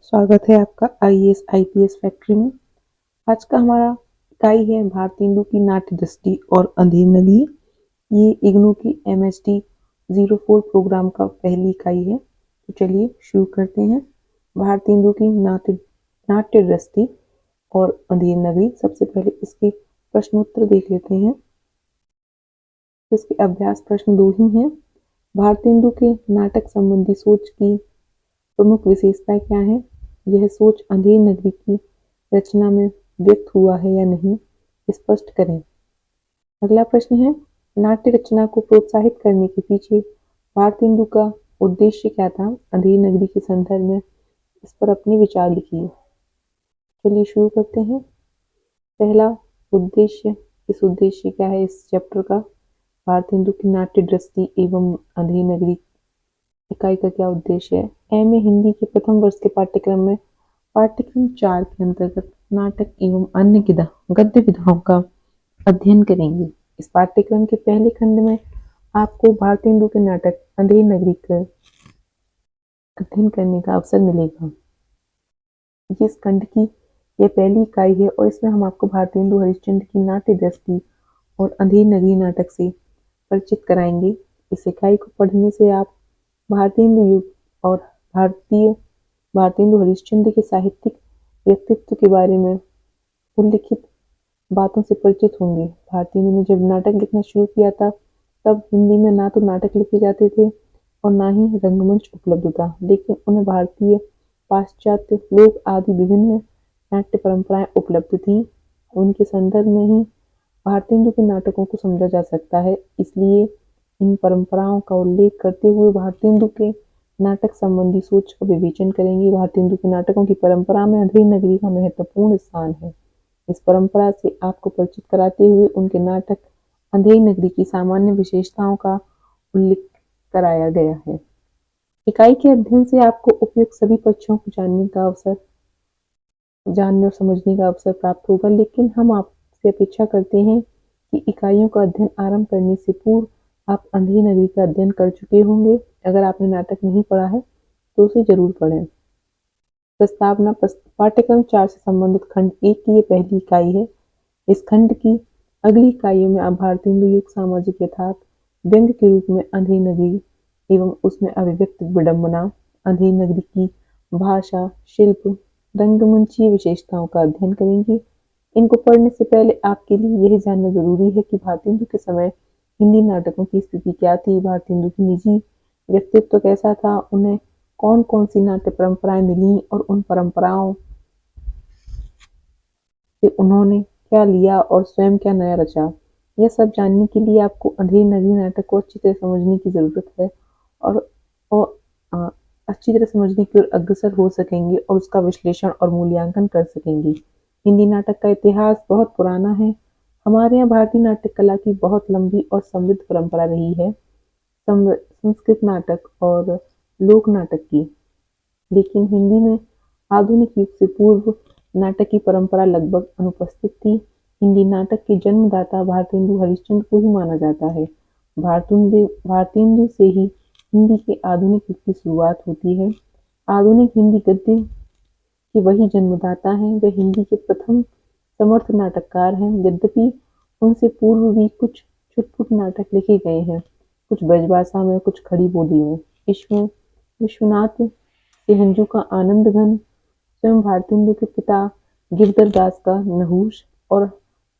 स्वागत है आपका आईएएस आईपीएस फैक्ट्री में। आज का हमारा इकाई है भारतेंदु की नाट्य दृष्टि और अंधेर नगरी। ये इग्नू की एमएसटी 04 प्रोग्राम का पहली इकाई है। तो चलिए शुरू करते हैं। भारतेंदु की नाट्य दृष्टि और अंधेर नगरी। सबसे पहले इसके प्रश्नोत्तर देख लेते हैं। तो इसके अभ्यास प्रश्न 2 ही हैं। भारतेंदु के नाटक संबंधी सोच की प्रमुख विशेषता क्या है? यह सोच अंधेर नगरी की रचना में व्यक्त हुआ है या नहीं, स्पष्ट करें। अगला प्रश्न है, नाट्य रचना को प्रोत्साहित करने के पीछे भारतेंदु का उद्देश्य क्या था? अंधेर नगरी के संदर्भ में इस पर अपने विचार लिखिए। चलिए शुरू करते हैं। पहला उद्देश्य, इस उद्देश्य क्या है इस चैप्टर का? भारतेंदु की नाट्य दृष्टि एवं अंधेर नगरी इकाई का क्या उद्देश्य है? एमए हिंदी के प्रथम वर्ष के पाठ्यक्रम में पाठ्यक्रम 4 के अंतर्गत नाटक एवं अन्य गद्य विधाओं का अध्ययन करेंगे। इस पाठ्यक्रम के पहले खंड में आपको भारतेंदु के नाटक अंधेर नगरी का अध्ययन करने का अवसर मिलेगा। इस खंड की यह पहली इकाई है और इसमें हम आपको भारतेंदु हरिश्चंद्र की नाट्य दृष्टि और अंधेर नगरी नाटक से परिचित कराएंगे। इस इकाई को पढ़ने से आप भारतेंदु युग और भारतेंदु हरिश्चंद्र के साहित्यिक व्यक्तित्व के बारे में उल्लिखित बातों से परिचित होंगे। भारतेंदु ने जब नाटक लिखना शुरू किया था तब हिंदी में ना तो नाटक लिखे जाते थे और ना ही रंगमंच उपलब्ध था, लेकिन उन्हें भारतीय, पाश्चात्य, लोक आदि विभिन्न नाट्य परंपराएं उपलब्ध थीं। उनके संदर्भ में ही भारतेंदु के नाटकों को समझा जा सकता है। इसलिए इन परंपराओं का उल्लेख करते हुए भारतेंदु के नाटक संबंधी सोच का विवेचन करेंगे। भारतेंदु के नाटकों की परंपरा में अंधेर नगरी का महत्वपूर्ण स्थान है। इस परंपरा से आपको परिचित कराते हुए उनके नाटक अंधेर नगरी की सामान्य विशेषताओं का उल्लेख कराया गया है। इकाई के अध्ययन से आपको उपयुक्त सभी पक्षों को जानने और समझने का अवसर प्राप्त होगा, लेकिन हम आपसे अपेक्षा करते हैं कि इकाइयों का अध्ययन आरंभ करने से पूर्व आप अंधेर नगरी का अध्ययन कर चुके होंगे। अगर आपने नाटक नहीं पढ़ा है तो उसे जरूर पढ़ें। प्रस्तावना, पाठ्यक्रम 4 से संबंधित खंड 1 की ये पहली इकाई है। इस खंड की अगली इकाइयों में आप भारतेंदु युग सामाजिक यथार्थ, व्यंग्य के रूप में अंधेर नगरी एवं उसमें अभिव्यक्त विडंबना, अंधेर नगरी की भाषा, शिल्प, रंगमंचीय विशेषताओं का अध्ययन करेंगे। इनको पढ़ने से पहले आपके लिए यह जानना जरूरी है कि भारतेंदु के समय हिंदी नाटकों की स्थिति क्या थी, भारतेंदु की निजी व्यक्तित्व कैसा था, उन्हें कौन कौन सी नाट्य परंपराएं मिली और उन परंपराओं से उन्होंने क्या लिया और स्वयं क्या नया रचा। यह सब जानने के लिए आपको अंधेर नगरी नाटक को अच्छी तरह समझने की जरूरत है और अच्छी तरह समझने की ओर अग्रसर हो सकेंगे और उसका विश्लेषण और मूल्यांकन कर सकेंगे। हिंदी नाटक का इतिहास बहुत पुराना है। हमारे यहाँ भारतीय नाट्य कला की बहुत लंबी और समृद्ध परंपरा रही है, संस्कृत नाटक और लोक नाटक की। लेकिन हिंदी में आधुनिक युग से पूर्व नाटक की परंपरा लगभग अनुपस्थित थी। हिंदी नाटक के जन्मदाता भारतेंदु हरिश्चंद्र को ही माना जाता है। भारतेंदु से ही हिंदी के आधुनिक युग की शुरुआत होती है। आधुनिक हिंदी गद्य के वही जन्मदाता हैं। वे हिंदी के प्रथम समर्थ नाटककार हैं। यद्यपि उनसे पूर्व भी कुछ छुटपुट नाटक लिखे गए हैं, कुछ ब्रजभाषा में, कुछ खड़ी बोली में। इसमें विश्वनाथ सिहंजू का आनंद घन, स्वयं भारतेंदु के पिता गिरधर दास का नहुष और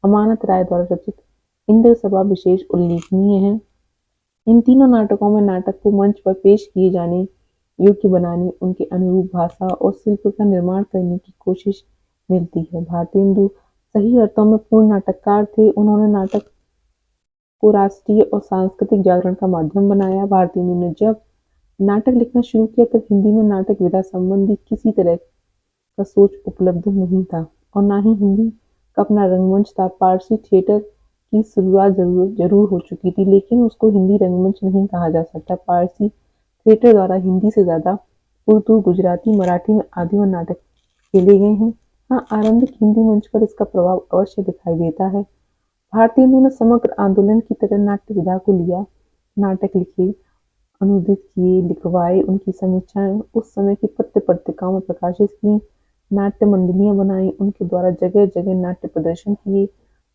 अमानत राय द्वारा रचित इंद्र सभा विशेष उल्लेखनीय है। इन तीनों नाटकों में नाटक को मंच पर पेश किए जाने योग्य बनाने, उनके अनुरूप भाषा और शिल्प का निर्माण करने की कोशिश मिलती है। भारतेंदु सही अर्थों में पूर्ण नाटककार थे। उन्होंने नाटक को राष्ट्रीय और सांस्कृतिक जागरण का माध्यम बनाया। भारतेंदु ने जब नाटक लिखना शुरू किया तब हिंदी में नाटक विधा संबंधी किसी तरह का सोच उपलब्ध नहीं था और ना ही हिंदी का अपना रंगमंच था। पारसी थिएटर की शुरुआत जरूर हो चुकी थी, लेकिन उसको हिंदी रंगमंच नहीं कहा जा सकता। पारसी थिएटर द्वारा हिंदी से ज्यादा उर्दू, गुजराती, मराठी में आदिम नाटक खेले गए हैं। हाँ, आरंभिक हिंदी मंच पर इसका प्रभाव अवश्य दिखाई देता है। भारतेंदु ने समग्र आंदोलन की तरह नाट्य विधा को लिया, नाटक लिखे। अनुदित किए, लिखवाए, उनकी समीक्षाएं उस समय की पत्र पत्रिकाओं में प्रकाशित की, नाट्य मंडलियां बनाई, उनके द्वारा जगह जगह नाट्य प्रदर्शन किए।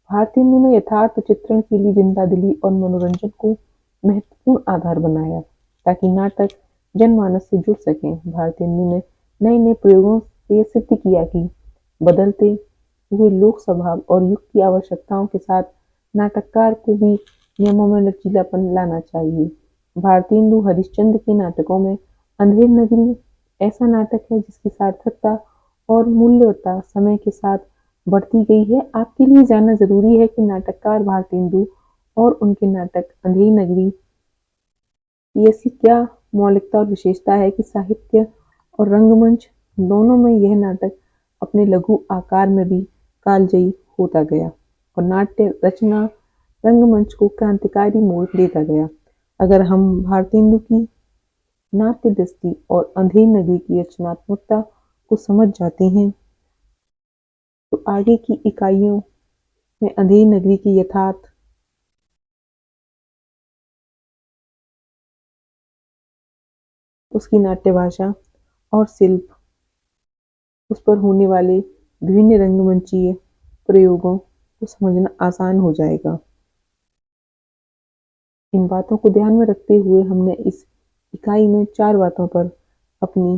भारतेंदु ने यथार्थ चित्रण के लिए जिंदा दिली और मनोरंजन को महत्वपूर्ण आधार बनाया ताकि नाटक जनमानस से जुड़ सके। भारतेंदु ने नए नए प्रयोगों से सिद्ध किया कि बदलते हुए लोक स्वभाव और युग की आवश्यकताओं के साथ नाटककार को भी नियमों में लचीलापन लाना चाहिए। भारतेंदु हरिश्चंद्र के नाटकों में अंधेर नगरी ऐसा नाटक है जिसकी सार्थकता और मूल्यवता समय के साथ बढ़ती गई है। आपके लिए जानना जरूरी है कि नाटककार भारतेंदु और उनके नाटक अंधेरी नगरी की ऐसी क्या मौलिकता और विशेषता है कि साहित्य और रंगमंच दोनों में यह नाटक अपने लघु आकार में भी कालजयी होता गया और नाट्य रचना रंगमंच को क्रांतिकारी मोड़ देता गया। अगर हम भारतेंदु की नाट्य दृष्टि और अंधेरी नगरी की रचनात्मकता को समझ जाते हैं तो आगे की इकाइयों में अंधेरी नगरी की यथार्थ उसकी नाट्य भाषा और शिल्प उस पर होने वाले विभिन्न रंगमंचीय प्रयोगों को समझना आसान हो जाएगा। इन बातों को ध्यान में रखते हुए हमने इस इकाई में 4 बातों पर अपनी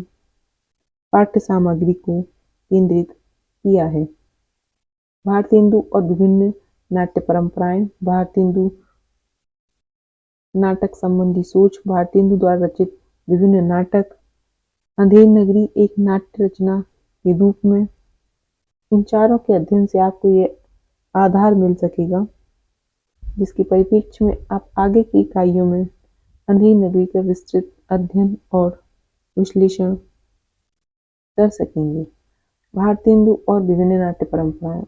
पाठ्य सामग्री को केंद्रित किया है। भारतेंदु और विभिन्न नाट्य परंपराएं, भारतेंदु नाटक संबंधी सोच, भारतेंदु द्वारा रचित विभिन्न नाटक, अंधेरी नगरी एक नाट्य रचना के रूप में। इन चारों के अध्ययन से आपको ये आधार मिल सकेगा जिसके परिप्रेक्ष्य में आप आगे की इकाइयों में अंधेरी नगरी का विस्तृत अध्ययन और विश्लेषण कर सकेंगे। भारतेंदु और विभिन्न नाट्य परंपराएं।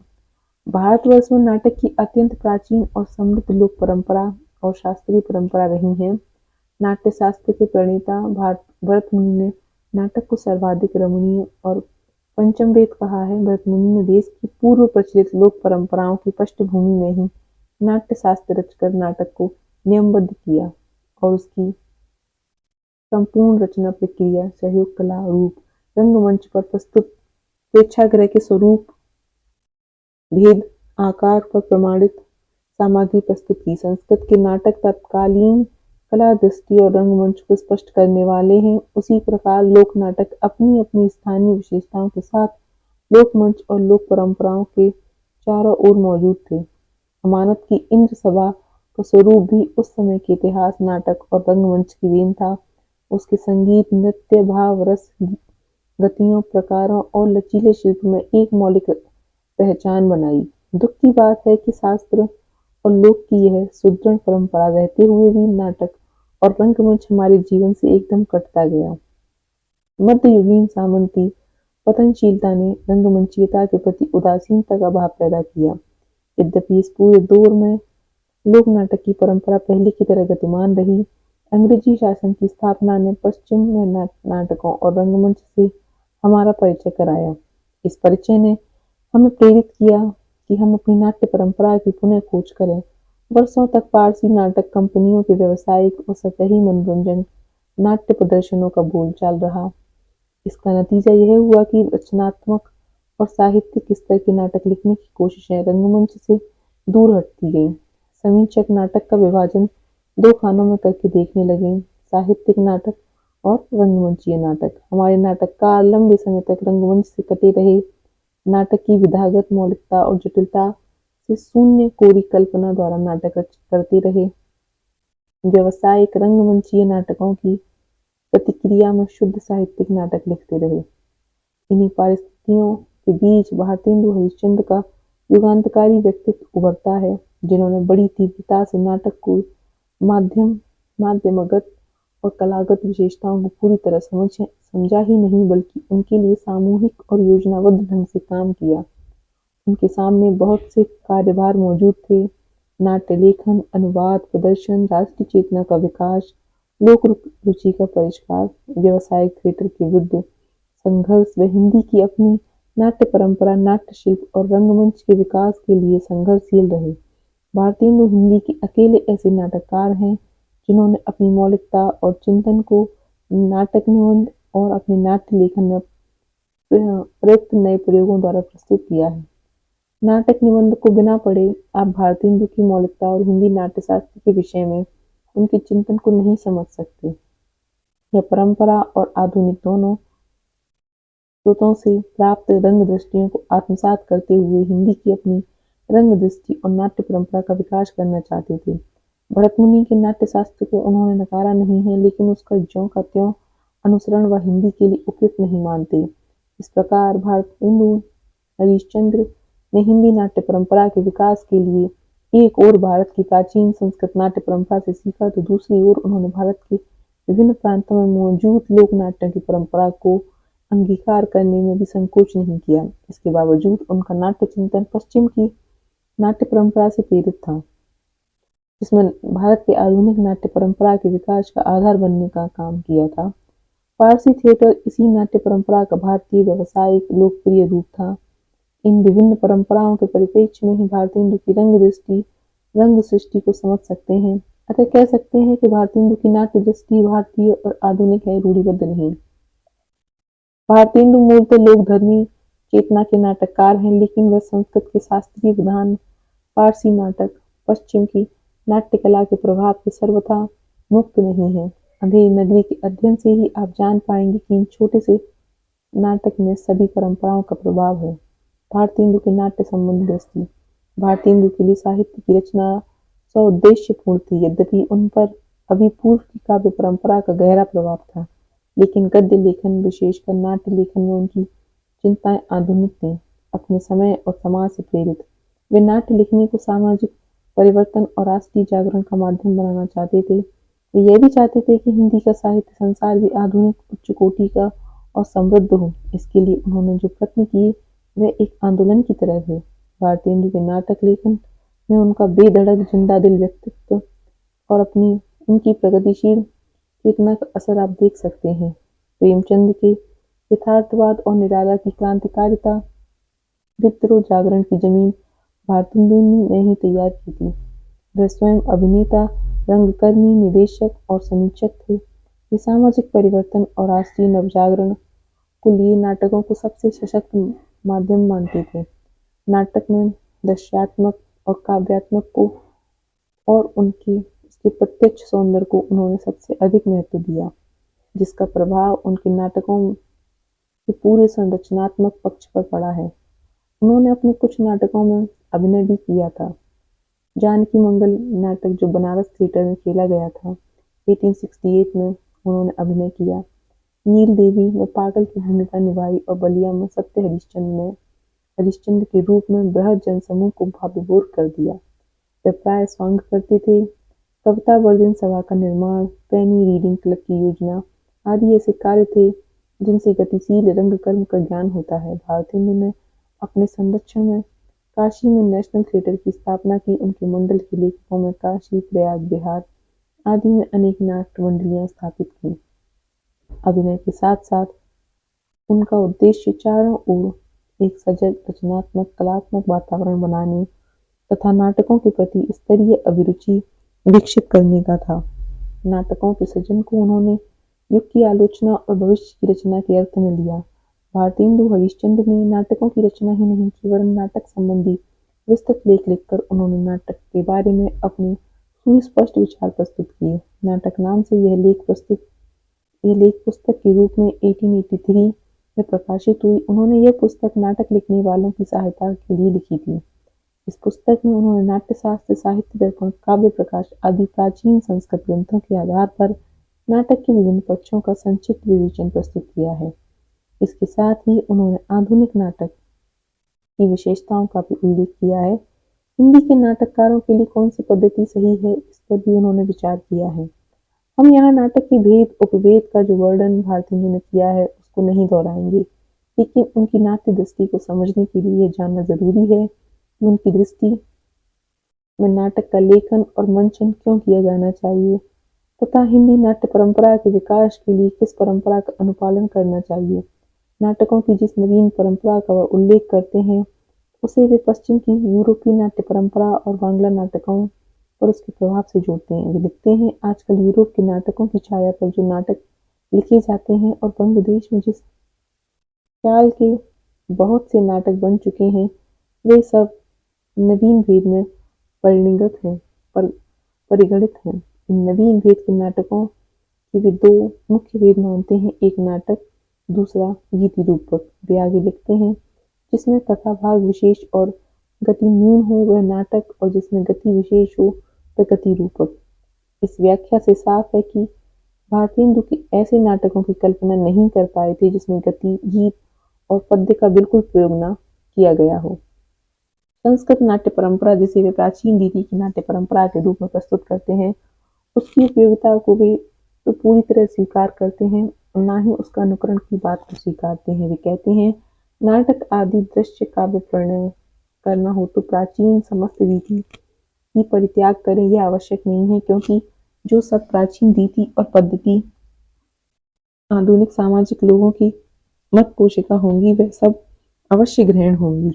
भारतवर्ष में नाटक की अत्यंत प्राचीन और समृद्ध लोक परंपरा और शास्त्रीय परंपरा रही है। नाट्य शास्त्र के प्रणेता भरत मुनि ने नाटक को सर्वाधिक रमणीय और पंचम वेद कहा है। भरत मुनि ने देश की पूर्व प्रचलित लोक परंपराओं की पृष्ठभूमि में ही नाट्य शास्त्र रचकर नाटक को नियमबद्ध किया और उसकी संपूर्ण रचना प्रक्रिया, सहयोग कला, रूप, रंगमंच पर प्रस्तुत प्रेक्षागृह के स्वरूप, भेद, आकार पर प्रमाणित सामग्री प्रस्तुत की। संस्कृत के नाटक तत्कालीन कला दृष्टि और रंगमंच को स्पष्ट करने वाले हैं। उसी प्रकार लोक नाटक अपनी अपनी स्थानीय विशेषताओं के साथ लोकमंच और लोक परंपराओं के चारों ओर मौजूद थे। अमानत की इंद्र सभा का स्वरूप भी उस समय के इतिहास, नाटक और रंगमंच की देन था। उसके संगीत, नृत्य, भाव, रस, गतियों, प्रकारों और लचीले शिल्प में एक मौलिक पहचान बनाई। दुख की बात है कि शास्त्र और लोक की यह सुदृढ़ परंपरा रहते हुए भी नाटक और रंगमंच हमारे जीवन से एकदम कटता गया। मध्ययुगीन सामंती पतनशीलता ने रंगमंचीयता के प्रति उदासीनता का भाव पैदा किया। यद्यपि इस पूरे दौर में लोक नाटक की परंपरा पहले की तरह गतिमान रही। अंग्रेजी शासन की स्थापना ने पश्चिम में नाटकों और रंगमंच से हमारा परिचय कराया। इस परिचय ने हमें प्रेरित किया कि हम अपनी नाट्य परंपरा की पुनः खोज करें। वर्षों तक पारसी नाटक कंपनियों के व्यावसायिक और सतही मनोरंजन नाट्य प्रदर्शनों का बोलचाल रहा। इसका नतीजा यह हुआ कि रचनात्मक और साहित्यिक स्तर के नाटक लिखने की कोशिशें रंगमंच से दूर हटती गईं। समीक्षक नाटक का विभाजन 2 खानों में करके देखने लगे, साहित्यिक नाटक और रंगमंचीय नाटक। हमारे नाटककार लंबे समय तक रंगमंच से कटे रहे। नाटक की विधागत मौलिकता और जटिलता से शून्य कोरी कल्पना द्वारा नाटक करते रहे। व्यावसायिक रंगमंचीय नाटकों की प्रतिक्रिया में शुद्ध साहित्यिक नाटक लिखते रहे। इन्हीं परिस्थितियों के बीच भारतेंदु हरिश्चंद्र का युगांतकारी व्यक्तित्व उभरता है, जिन्होंने बड़ी तीव्रता से नाटक को माध्यमगत और कलागत विशेषताओं को पूरी तरह समझा ही नहीं बल्कि उनके लिए सामूहिक और योजनाबद्ध ढंग से काम किया। उनके सामने बहुत से कार्यभार मौजूद थे। नाट्य लेखन, अनुवाद, प्रदर्शन, राष्ट्रीय चेतना का विकास, लोक रुचि का परिष्कार, व्यावसायिक थिएटर के विरुद्ध संघर्ष व हिंदी की अपनी नाट्य परंपरा, नाट्य शिल्प और रंगमंच के विकास के लिए संघर्षशील रहे। भारतेंदु हिंदी के अकेले ऐसे नाटककार हैं जिन्होंने अपनी मौलिकता और चिंतन को नाटक निबंध और अपने नाट्य लेखन में प्रयुक्त नए प्रयोगों द्वारा प्रस्तुत किया है। नाटक निबंध को बिना पढ़े आप भारतेंदु की मौलिकता और हिंदी नाट्यशास्त्र के विषय में उनके चिंतन को नहीं समझ सकते। यह परंपरा और आधुनिक दोनों स्रोतों से प्राप्त रंग दृष्टियों को आत्मसात करते हुए हिंदी की अपनी रंग दृष्टि और नाट्य परंपरा का विकास करना चाहते थे। भरतमुनि के नाट्यशास्त्र को उन्होंने नकारा नहीं है, लेकिन उसका ज्यों का त्यों अनुसरण व हिंदी के लिए उपयुक्त नहीं मानते। इस प्रकार भारतेंदु हरिश्चंद्र ने हिंदी नाट्य परंपरा के विकास के लिए एक ओर भारत की प्राचीन संस्कृत नाट्य परंपरा से सीखा, तो दूसरी ओर उन्होंने भारत के विभिन्न प्रांतों में मौजूद लोक नाट्यों की परंपरा को अंगीकार करने में भी संकोच नहीं किया। इसके बावजूद उनका नाट्य चिंतन पश्चिम की नाट्य परंपरा से प्रेरित था, जिसमें भारत के आधुनिक नाट्य परंपरा के विकास का आधार बनने का काम किया था। फारसी थिएटर इसी नाट्य परंपरा का भारतीय व्यावसायिक लोकप्रिय रूप था। इन विभिन्न परंपराओं के परिप्रेक्ष्य में ही भारतेंदु की रंग सृष्टि को समझ सकते हैं। अतः कह सकते हैं कि भारतेंदु की नाट्य दृष्टि भारतीय और आधुनिक है, रूढ़िबद्ध नहीं। भारतेंदु मूलतः लोकधर्मी चेतना के नाटककार हैं, लेकिन वह संस्कृत के शास्त्रीय विधान, फारसी नाटक, पश्चिम की नाट्य कला के प्रभाव से सर्वथा मुक्त नहीं है। अंधेरी नगरी के अध्ययन से ही आप जान पाएंगे कि इन छोटे से नाटक में सभी परंपराओं का प्रभाव है। भारतेंदु के नाट्य संबंधी दृष्टि। भारतेंदु के लिए साहित्य की रचना सौउद्देश्यपूर्ण थी, यद्यपि उन पर अभी पूर्व की काव्य परंपरा का गहरा प्रभाव था, लेकिन गद्य लेखन, विशेषकर नाट्य लेखन में उनकी चिंताएं आधुनिक थीं, अपने समय और समाज से प्रेरित। वे नाट्य लिखने को सामाजिक परिवर्तन और राष्ट्रीय जागरण का माध्यम बनाना चाहते थे। वे यह भी चाहते थे कि हिंदी का साहित्य संसार भी आधुनिक, उच्च कोटि का और समृद्ध हो। इसके लिए उन्होंने जो प्रयत्न किए वह एक आंदोलन की तरह थे। भारतेंदु के नाटक लेखन में उनका बेधड़क जिंदादिल व्यक्तित्व और उनकी प्रगतिशील चेतना का असर आप देख सकते हैं। प्रेमचंद के यथार्थवाद और निराला की क्रांतिकारिता, विद्रोह जागरण की जमीन भारतेंदु ने ही तैयार की थी। वह स्वयं अभिनेता, रंगकर्मी, निदेशक और समीक्षक थे। वे सामाजिक परिवर्तन और राष्ट्रीय नवजागरण को लिए नाटकों को सबसे सशक्त माध्यम मानते थे। नाटक में दृश्यात्मक और काव्यात्मक को और उसके प्रत्यक्ष सौंदर्य को उन्होंने सबसे अधिक महत्व दिया, जिसका प्रभाव उनके नाटकों के पूरे संरचनात्मक पक्ष पर पड़ा है। उन्होंने अपने कुछ नाटकों में अभिनय भी किया था। जानकी मंगल नाटक जो बनारस थिएटर में खेला गया था 1868 में उन्होंने अभिनय किया। नील देवी में पागल की भूमिका निभाई और बलिया में सत्य हरिश्चंद्र के रूप में बृहद जनसमूह को भावविभोर कर दिया। वे प्राय स्वांग करते थे। कविता वर्धन सभा का निर्माण, पेनी रीडिंग क्लब की योजना आदि ऐसे कार्य थे जिनसे गतिशील रंगकर्म का ज्ञान होता है। भारतेंदु ने अपने संरक्षण में काशी में नेशनल थिएटर की स्थापना की। उनके मंडल के लेखकों में काशी, प्रयाग, बिहार आदि में अनेक नाट्य मंडलियां स्थापित की। अभिनय के साथ साथ उनका उद्देश्य चारों ओर एक सजग, रचनात्मक, कलात्मक वातावरण बनाने तथा नाटकों के प्रति स्तरीय अभिरुचि विकसित करने का था। नाटकों के सृजन को उन्होंने युग की आलोचना और भविष्य की रचना के अर्थ में लिया। भारतेंदु हरिश्चंद्र ने नाटकों की रचना ही नहीं की, वरन नाटक संबंधी विस्तृत लेख लिखकर उन्होंने नाटक के बारे में अपने सुस्पष्ट विचार प्रस्तुत किए। नाटक नाम से यह लेख पुस्तक के रूप में 1883 में प्रकाशित हुई। उन्होंने यह पुस्तक नाटक लिखने वालों की सहायता के लिए लिखी थी। इस पुस्तक में उन्होंने नाट्यशास्त्र, साहित्य दर्पण, काव्य प्रकाश आदि प्राचीन संस्कृत ग्रंथों के आधार पर नाटक के विभिन्न पक्षों का संक्षिप्त विवेचन प्रस्तुत किया है। इसके साथ ही उन्होंने आधुनिक नाटक की विशेषताओं का भी उल्लेख किया है। हिंदी के नाटककारों के लिए कौन सी पद्धति सही है, इस पर भी उन्होंने विचार किया है। हम यहाँ नाटक की भेद उपभेद का जो वर्णन भारतेंदु ने किया है उसको नहीं दोहराएंगे, लेकिन उनकी नाट्य दृष्टि को समझने के लिए यह जानना जरूरी है कि उनकी दृष्टि में नाटक का लेखन और मंचन क्यों किया जाना चाहिए तथा हिंदी नाट्य परंपरा के विकास के लिए किस परंपरा का अनुपालन करना चाहिए। नाटकों की जिस नवीन परंपरा का वह उल्लेख करते हैं उसे वे पश्चिम की यूरोपीय नाट्य परंपरा और बांग्ला नाटकों और उसके प्रभाव से जोड़ते हैं। वे लिखते हैं, आजकल यूरोप के नाटकों की छाया पर जो नाटक लिखे जाते हैं और बंगदेश में जिस काल के बहुत से नाटक बन चुके हैं, वे सब नवीन भेद में परिणत हैं पर परिगणित हैं। इन नवीन भेद के नाटकों के वे दो मुख्य भेद मानते हैं, एक नाटक, दूसरा गीति रूपक। वे आगे लिखते हैं, जिसमें कथाभाग विशेष और गति न्यून हो वह नाटक, और जिसमें गति विशेष हो वह गति रूपक। इस व्याख्या से साफ है कि भारतेंदु की ऐसे नाटकों की कल्पना नहीं कर पाए थे जिसमें गति, गीत और पद्य का बिल्कुल प्रयोग न किया गया हो। संस्कृत नाट्य परंपरा, जिसे वे प्राचीन रीति की नाट्य परंपरा के रूप में प्रस्तुत करते हैं, उसकी उपयोगिता को वे तो पूरी तरह स्वीकार करते हैं, ना ही उसका अनुकरण की बात को स्वीकारते हैं। वे कहते हैं, नाटक आदि दृश्य काव्य प्रणय करना हो तो प्राचीन समस्त रीति की परित्याग करें, यह आवश्यक नहीं है, क्योंकि जो सब प्राचीन रीति और पद्धति आधुनिक सामाजिक लोगों की मत पोषिका होंगी, वह सब अवश्य ग्रहण होंगी।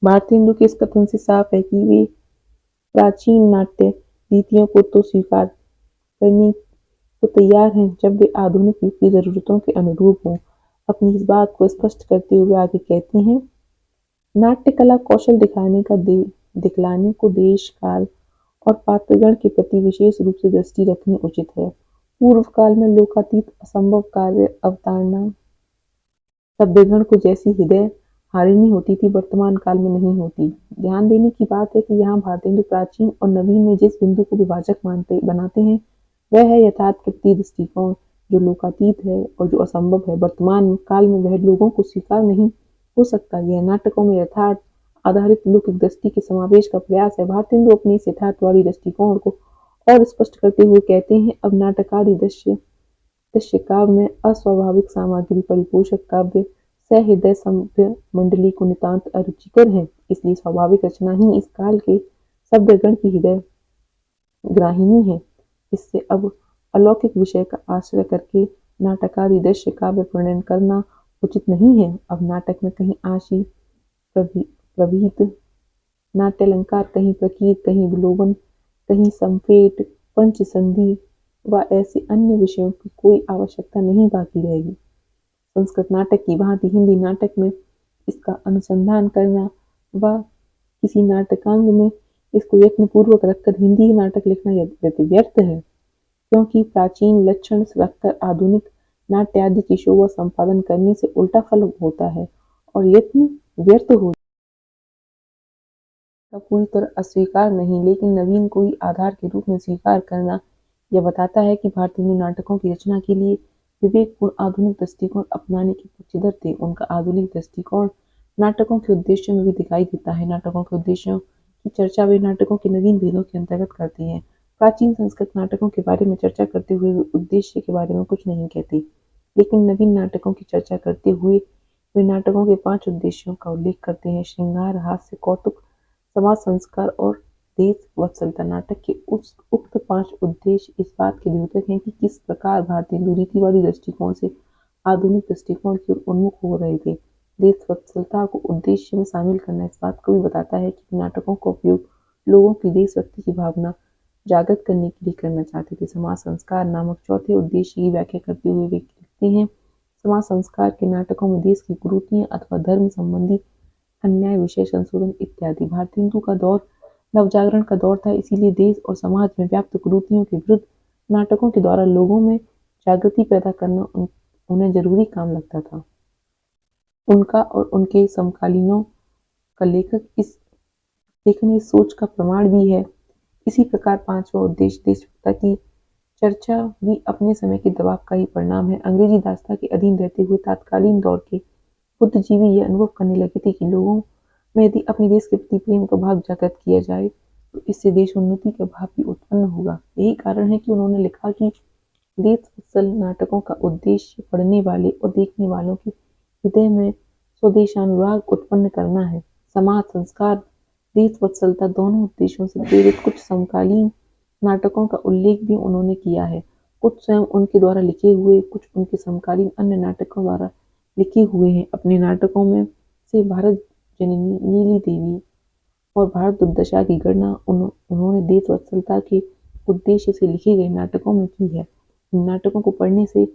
भारतेंदु के इस कथन से साफ है कि वे प्राचीन नाट्य रीतियों को तो स्वीकार करने को तैयार हैं, जब वे आधुनिक युग की जरूरतों के अनुरूप हों। अपनी इस बात को स्पष्ट करते हुए आगे कहते हैं, नाट्य कला कौशल दिखलाने को देश काल और पात्रगण के प्रति विशेष रूप से दृष्टि रखनी उचित है। पूर्व काल में लोकातीत असंभव कार्य अवतारणा सभ्यगण को जैसी हृदय हारिनी होती थी, वर्तमान काल में नहीं होती। ध्यान देने की बात है कि यहाँ भारतेंदु प्राचीन और नवीन में जिस बिंदु को विभाजक बनाते हैं, वह है यथार्थकृतीय दृष्टिकोण, जो लोकातीत है और जो असंभव है, वर्तमान काल में वह लोगों को स्वीकार नहीं हो सकता। यह नाटकों में यथार्थ आधारित लौकिक दृष्टि के समावेश का प्रयास है। भारतेंदु अपने इस यथार्थवादी दृष्टिकोण को और स्पष्ट करते हुए कहते हैं, अब नाटकादि दृश्य काव्य में अस्वाभाविक सामग्री परिपोषक काव्य सहृदय सभ्य मंडली को नितांत अरुचिकर है, इसलिए स्वाभाविक रचना ही इस काल के सभ्यगण की हृदय ग्राहिनी है। इससे अब अलौकिक विषय का आश्रय करके नाटकादि दृश्य काव्य प्रणयन करना उचित नहीं है। अब नाटक में कहीं आशी प्रभीत नाट्यालंकार, कहीं प्रकीर्त, कहीं विलोपन, कहीं संपेट, पंचसंधि व ऐसे अन्य विषयों की कोई आवश्यकता नहीं बाकी रहेगी। संस्कृत नाटक की भांति हिंदी नाटक में इसका अनुसंधान करना व किसी नाटकांग में इसको यत्नपूर्वक रखकर हिंदी नाटक लिखना व्यर्थ है, क्योंकि प्राचीन लक्षण रखकर आधुनिक नाट्य आदि की शोभा संपादन करने से उल्टा फल होता है और यत्न व्यर्थ हो का पूरी तरह अस्वीकार नहीं, लेकिन नवीन को ही आधार के रूप में स्वीकार करना यह बताता है कि भारतीय नाटकों की रचना के लिए विवेकपूर्ण आधुनिक दृष्टिकोण अपनाने के पक्षधर थे। उनका आधुनिक दृष्टिकोण नाटकों के उद्देश्यों में भी दिखाई देता है। नाटकों के उद्देश्यों की चर्चा वे नाटकों के नवीन भेदों के अंतर्गत करती है। प्राचीन संस्कृत नाटकों के बारे में चर्चा करते हुए वे उद्देश्य के बारे में कुछ नहीं कहते, लेकिन नवीन नाटकों की चर्चा करते हुए वे नाटकों के 5 उद्देश्यों का उल्लेख करते हैं। श्रृंगार, हास्य, कौतुक, समाज संस्कार और देश वत्सलता। नाटक के उक्त 5 उद्देश्य इस बात के द्योतक हैं कि किस प्रकार भारतीय रीतिवादी दृष्टिकोण से आधुनिक दृष्टिकोण की ओर उन्मुख हो रहे थे। देश वत्सलता को उद्देश्य में शामिल करना इस बात को भी बताता है कि नाटकों का उपयोग लोगों की देशभक्ति की भावना जागृत करने के लिए करना चाहते थे। समाज संस्कार नामक चौथे उद्देश्य की व्याख्या करते हुए वे लिखते हैं, समाज संस्कार के नाटकों में देश की कुरीतियां अथवा धर्म संबंधी अन्याय विषय संशोधन इत्यादि। भारतेंदु का दौर नवजागरण का दौर था, इसीलिए देश और समाज में व्याप्त कुरीतियों के विरुद्ध नाटकों के द्वारा लोगों में जागृति पैदा करना उन्हें जरूरी काम लगता था। उनका और उनके समकालीनों का लेखन इस सोच का प्रमाण भी है। इसी प्रकार 5वां उद्देश्य देशभक्ति की चर्चा भी अपने समय के दबाव का ही परिणाम है। अंग्रेजी दासता के अधीन रहते हुए तत्कालीन दौर के बुद्धिजीवी ये अनुभव करने लगे थे कि लोगों में यदि अपने देश के प्रति प्रेम का भाव जागृत किया जाए तो इससे देशोन्नति का भाव भी उत्पन्न होगा। यही कारण है कि उन्होंने लिखा कि देश वत्सल नाटकों का उद्देश्य पढ़ने वाले और देखने वालों के हृदय में स्वदेशानुराग उत्पन्न करना है। समाज संस्कार, देश वत्सलता दोनों उद्देश्यों से प्रेरित कुछ समकालीन नाटकों का उल्लेख भी उन्होंने किया है। कुछ स्वयं उनके द्वारा लिखे हुए, कुछ उनके समकालीन अन्य नाटकों द्वारा लिखे हुए हैं। अपने नाटकों में से भारत जननी नीली देवी और भारत दुर्दशा की गणना उन्होंने देशवत्सलता के उद्देश्य से लिखे गए नाटकों में की है। इन नाटकों को पढ़ने से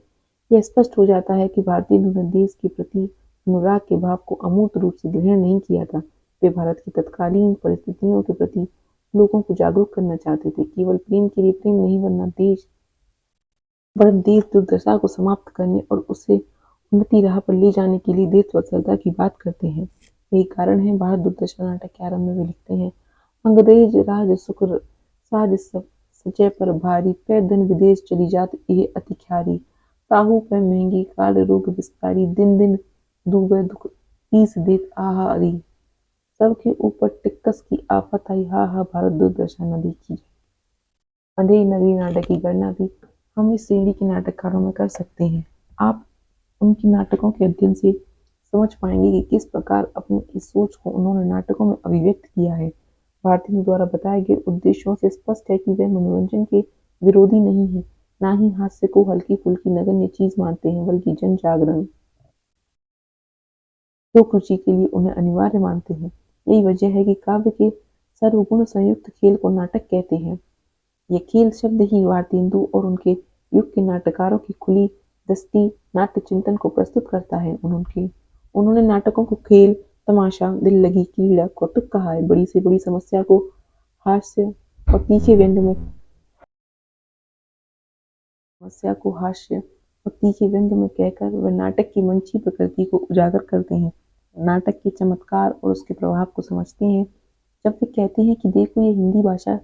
यह स्पष्ट हो जाता है कि भारत हिंदू ने देश के प्रति अनुराग के भाव को अमूर्त रूप से ग्रहण नहीं किया था। वे भारत की तत्कालीन परिस्थितियों के प्रति लोगों को जागरूक करना चाहते थे। केवल प्रेम के लिए प्रेम नहीं, वरन देश दुर्दशा को समाप्त करने और उसे उन्नति राह पर ले जाने के लिए देशवत्सलता की बात करते हैं। यही कारण है भारत दुर्दशा नाटक के आरंभ में वे लिखते हैं, अंग्रेज राज शुक्र साज सजय पर भारी, पै धन विदेश चली जात ये अति ख्यारी, ताहू पै महंगी काल रोग विस्तारी, दिन दिन दूबे दुख ईस देत आहारी, सबके ऊपर टिक्कस की आफत आई, हा हा भारत दुर्दशा न देखी जाए। अंधेरी नगरी नाटक की गणना भी हम इस श्रेणी के नाटककारों में कर सकते हैं। आप उनके नाटकों के अध्ययन से समझ पाएंगे कि किस प्रकार अपनी इस सोच को उन्होंने नाटकों में अभिव्यक्त किया है। भारतीयों द्वारा बताए गए उद्देश्यों से स्पष्ट है कि वे मनोरंजन के विरोधी नहीं हैं, न ही हास्य को हल्की फुल्की नगण्य चीज मानते हैं, बल्कि जन जागरण लोक रुचि के लिए उन्हें अनिवार्य मानते हैं। यही वजह है कि काव्य के सर्वगुण संयुक्त खेल को नाटक कहते हैं। ये खेल शब्द ही भारतेंदु और उनके युग के नाटककारों की खुली दृष्टि नाट्य चिंतन को प्रस्तुत करता है। उन्होंने नाटकों को खेल, तमाशा, दिल लगी, क्रीड़ा, कौतुक कहा है। बड़ी से बड़ी हास्य और तीखे व्यंग में कहकर वह नाटक की मंची प्रकृति को उजागर करते हैं, नाटक के चमत्कार और उसके प्रभाव को समझते हैं। जब वे कहते हैं कि देखो ये हिंदी भाषा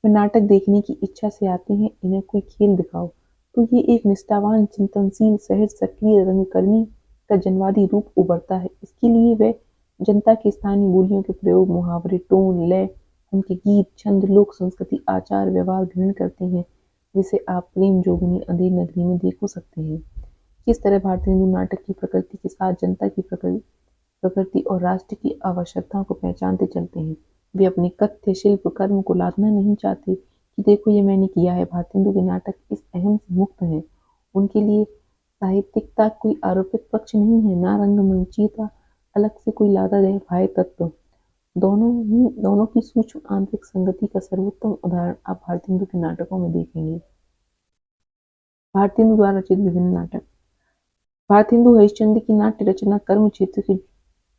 में नाटक देखने की इच्छा से आते हैं, इन्हें कोई खेल दिखाओ, तो ये एक निष्ठावान, चिंतनशील, सहज, सक्रिय रंगकर्मी का जनवादी रूप उभरता है। इसके लिए वे जनता की स्थानीय बोलियों के प्रयोग, मुहावरे, टोन, लय, उनके गीत, छंद, लोक संस्कृति, आचार व्यवहार ग्रहण करते हैं, जिसे आप प्रेम जोगिनी अंधेरी नगरी में देख हो सकते हैं। किस तरह भारतीय हिंदू नाटक की प्रकृति के साथ जनता की प्रकृति और राष्ट्र की आवश्यकताओं को पहचानते चलते हैं। वे अपने कथ्य शिल्प कर्म को लादना नहीं चाहते कि देखो ये मैंने किया है। भारतेंदु के नाटक इस अहम से मुक्त हैं। उनके लिए साहित्यिकता कोई आरोपित पक्ष नहीं है, ना रंगमंचीयता अलग से कोई लादा गया बाह्य तत्व। दोनों की सूक्ष्म आंतरिक संगति का सर्वोत्तम उदाहरण आप भारतेंदु के नाटकों में देखेंगे। भारतेंदु द्वारा रचित विभिन्न नाटक। भारतेंदु हरिश्चंद्र की नाट्य रचना कर्म क्षेत्र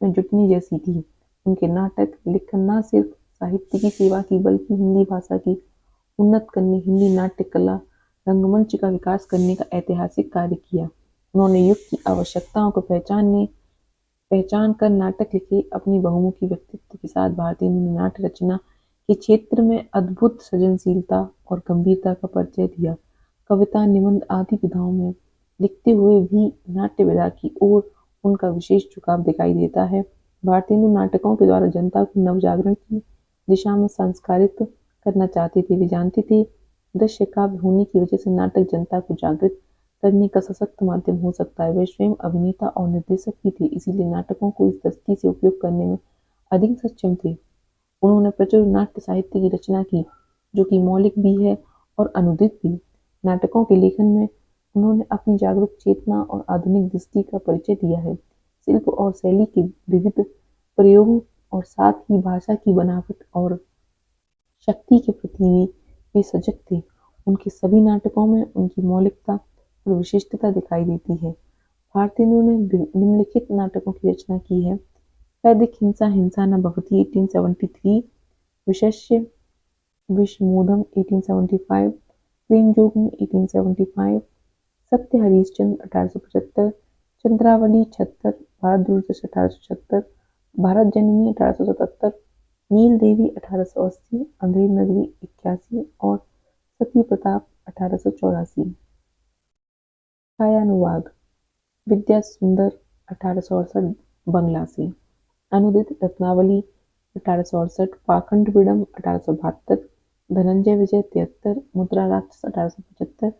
में जुटने जैसी थी। उनके नाटक लिखकर न सिर्फ साहित्य की सेवा की, बल्कि हिंदी भाषा की उन्नत करने, हिंदी नाट्य कला रंगमंच का विकास करने का ऐतिहासिक कार्य किया। उन्होंने युग की आवश्यकताओं को पहचान कर नाटक लिखे। अपनी बहुमुखी व्यक्तित्व के साथ भारतेंदु ने नाट्य रचना के क्षेत्र में अद्भुत सृजनशीलता और गंभीरता का परिचय दिया। कविता, निबंध आदि विधाओं में लिखते हुए भी नाट्य विधा की ओर उनका विशेष झुकाव दिखाई देता है। भारतेंदु नाटकों के द्वारा जनता को नवजागरण की दिशा में संस्कारित करना चाहते थे। वे जानते थे दृश्य काव्य होने की वजह से नाटक जनता को जागृत करने का सशक्त माध्यम हो सकता है। वे स्वयं अभिनेता और निर्देशक भी थे, इसीलिए नाटकों को इस दृष्टि से उपयोग करने में अधिक सक्षम थे। उन्होंने प्रचुर नाट्य साहित्य की रचना की, जो कि मौलिक भी है और अनुदित भी। नाटकों के लेखन में उन्होंने अपनी जागरूक चेतना और आधुनिक दृष्टि का परिचय दिया है। शिल्प और शैली के विविध प्रयोगों और साथ ही भाषा की बनावट और शक्ति के प्रति वे सजग थे। उनके सभी नाटकों में उनकी मौलिकता और विशिष्टता दिखाई देती है। भारतेंदु ने निम्नलिखित नाटकों की रचना की है। वैदिक हिंसा हिंसा न भवति 1873, विशस्य विषमोधम 1875, प्रेम जोगिनी 1875, सत्य हरिश्चंद्र 1875, चंद्रावली 76, भारत दुर्दशा 1876, भारत जननी 1877, नील देवी 1880, अंधेरी नगरी 81 और सती प्रताप 1884। छायानुवाद विद्या सुंदर 1868 बंगला से, अनुदित रत्नावली 1868, पाखंड विडम 1872, धनंजय विजय 73, मुद्रा राक्षस 1875,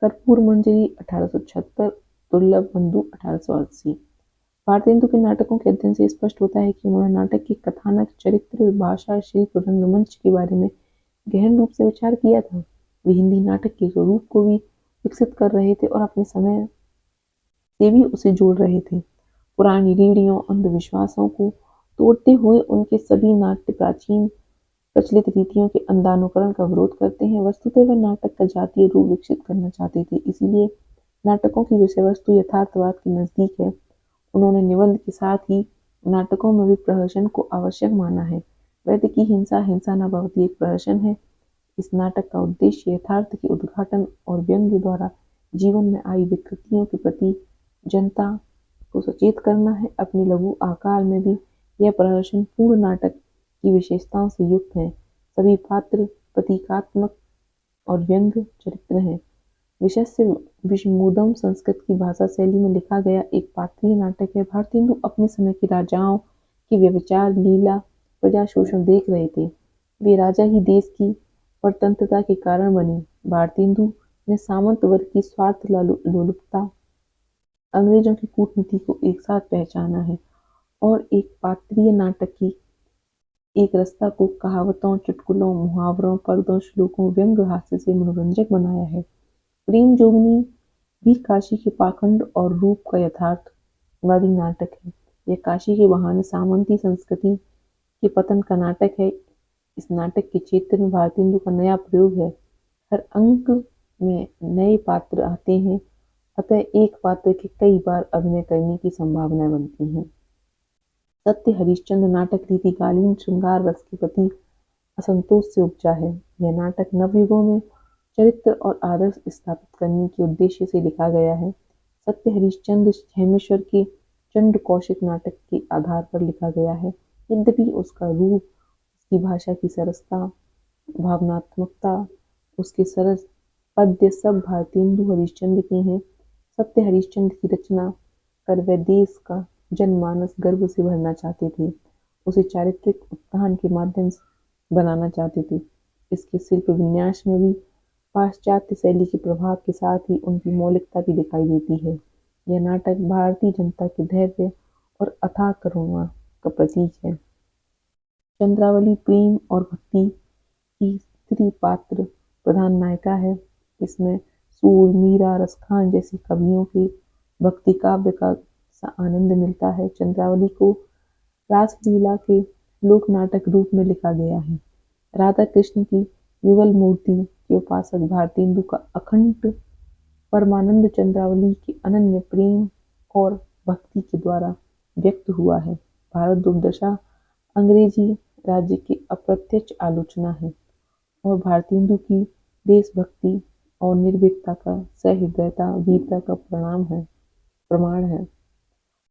कर्पूर मंजरी 1876, दुर्लभ बंधु 1880। भारतेंदु के नाटकों के अध्ययन से स्पष्ट होता है कि उन्होंने नाटक के कथानक, चरित्र, भाषा, शिल्प, रंगमंच के बारे में गहन रूप से विचार किया था। वे हिंदी नाटक के स्वरूप को भी विकसित कर रहे थे और अपने समय से भी उसे जोड़ रहे थे। पुरानी रूढ़ियों, अंधविश्वासों को तोड़ते हुए उनके सभी नाट्य प्राचीन प्रचलित रीतियों के अंधानुकरण का विरोध करते हैं। वस्तुतः वह नाटक का जातीय रूप विकसित करना चाहते थे, इसीलिए नाटकों की विषय वस्तु यथार्थवाद के नजदीक है। उन्होंने निबंध के साथ ही नाटकों में भी प्रहसन को आवश्यक माना है। वैद्य की हिंसा हिंसा न भवति एक प्रहसन है। इस नाटक का उद्देश्य यथार्थ के उद्घाटन और व्यंग्य द्वारा जीवन में आई विकृतियों के प्रति जनता को सचेत करना है। अपने लघु आकार में भी यह प्रहसन पूर्ण नाटक की विशेषताओं से युक्त है। सभी पात्र प्रतीकात्मक और व्यंग्य चरित्र हैं। विशस्य विषमोदम संस्कृत की भाषा शैली में लिखा गया एक पात्रीय नाटक है। भारतेंदु अपने समय के राजाओं की व्यभिचार लीला प्रजा शोषण देख रहे थे। वे राजा ही देश की परतंत्रता के कारण बने। भारतेंदु ने सामंत वर्ग की स्वार्थ लोलुपता, अंग्रेजों की कूटनीति को एक साथ पहचाना है और एक पात्रीय नाटक की एक रस्ता को कहावतों, चुटकुलों, मुहावरों, पद्यों, श्लोकों, व्यंग्य हास्य से मनोरंजक बनाया है। प्रेम जोगनी भी काशी के पाखंड और रूप का यथार्थवादी नाटक है। यह काशी के बहाने सामंती संस्कृति के पतन का नाटक है। इस नाटक के क्षेत्र में भारतेंदु का नया प्रयोग है। हर अंक में नए पात्र आते हैं, अतः एक पात्र के कई बार अभिनय करने की संभावनाएं बनती हैं। सत्य हरिश्चंद्र नाटक रीतिकालीन श्रृंगार रस के प्रति असंतोष से उपजा है। यह नाटक नवयुगों में चरित्र और आदर्श स्थापित करने के उद्देश्य से लिखा गया है। सत्य हरिश्चंद्र हेमेश्वर के चंड कौशिक नाटक के आधार पर लिखा गया है। यद्यपि उसका रूप, उसकी भाषा की सरसता, भावनात्मकता, उसके सरस पद्य सब भारतेंदु हरिश्चंद्र के हैं। सत्य हरिश्चंद्र की रचना कर वह देश का जनमानस गर्व से भरना चाहते थे, उसे चारित्रिक उत्थान के माध्यम से बनाना चाहते थे। इसके शिल्प विन्यास में भी पाश्चात्य शैली के प्रभाव के साथ ही उनकी मौलिकता भी दिखाई देती है। यह नाटक भारतीय जनता के धैर्य और अथाह करुणा का प्रतीक है। चंद्रावली प्रेम और भक्ति की स्त्री पात्र प्रधान नायिका है। इसमें सूर, मीरा, रसखान जैसे कवियों के भक्ति काव्य का आनंद मिलता है। चंद्रावली को रासलीला के लोक नाटक रूप में लिखा गया है। राधा कृष्ण की युगल मूर्ति के उपासक भारतेंदु का अखंड परमानंद चंद्रावली के अनन्य प्रेम और भक्ति के द्वारा व्यक्त हुआ है। भारत दुर्दशा अंग्रेजी राज्य की अप्रत्यक्ष आलोचना है और भारतेंदु की देशभक्ति और निर्भीकता का, सहृदयता, वीरता का प्रमाण है।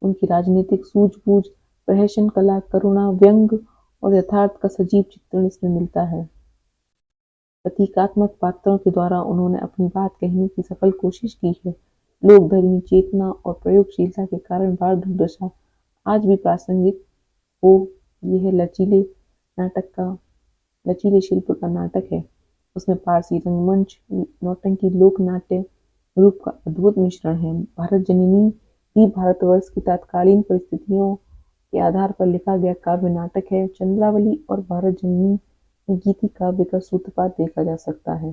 उनकी राजनीतिक सूझबूझ, प्रहसन कला, करुणा, व्यंग्य और यथार्थ का सजीव चित्रण इसमें मिलता है। प्रतीकात्मक पात्रों के द्वारा उन्होंने अपनी बात कहने की सफल कोशिश की है। लोक धर्मी चेतना और प्रयोगशीलता के कारण भारत दुर्दशा आज भी प्रासंगिक हो। यह लचीले शिल्प का नाटक है। उसमें पारसी रंगमंच, नौटंकी, लोक नाट्य रूप का अद्भुत मिश्रण है। भारत जननी भी भारतवर्ष की तत्कालीन परिस्थितियों के आधार पर लिखा गया काव्य नाटक है। चंद्रावली और भारत जननी में गीति काव्य का सूत्रपात देखा जा सकता है।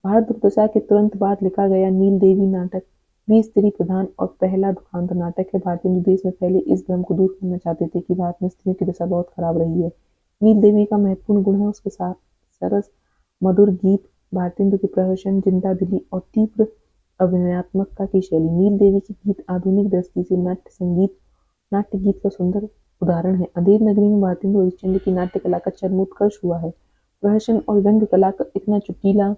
भारत दुर्दशा के तुरंत बाद लिखा गया नील देवी नाटक भी स्त्री प्रधान और पहला दुखांत नाटक है। भारतेंदु देश में फैले इस भ्रम को दूर करना चाहते थे कि भारत में स्त्रियों की दशा बहुत खराब रही है। नील देवी का महत्वपूर्ण गुण है उसके साथ सरस मधुर गीत, भारतेंदु के प्रहसन, जिंदा दिली और तीव्र अभिनयात्मकता की शैली। नील देवी के गीत आधुनिक दृष्टि से नाट्य गीत का सुंदर उदाहरण है। अंधेर नगरी में भारतेंदु हरिश्चंद्र की नाट्य कला का चरमोत्कर्ष हुआ है। प्रहसन और व्यंग्य कला का इतना चुटीला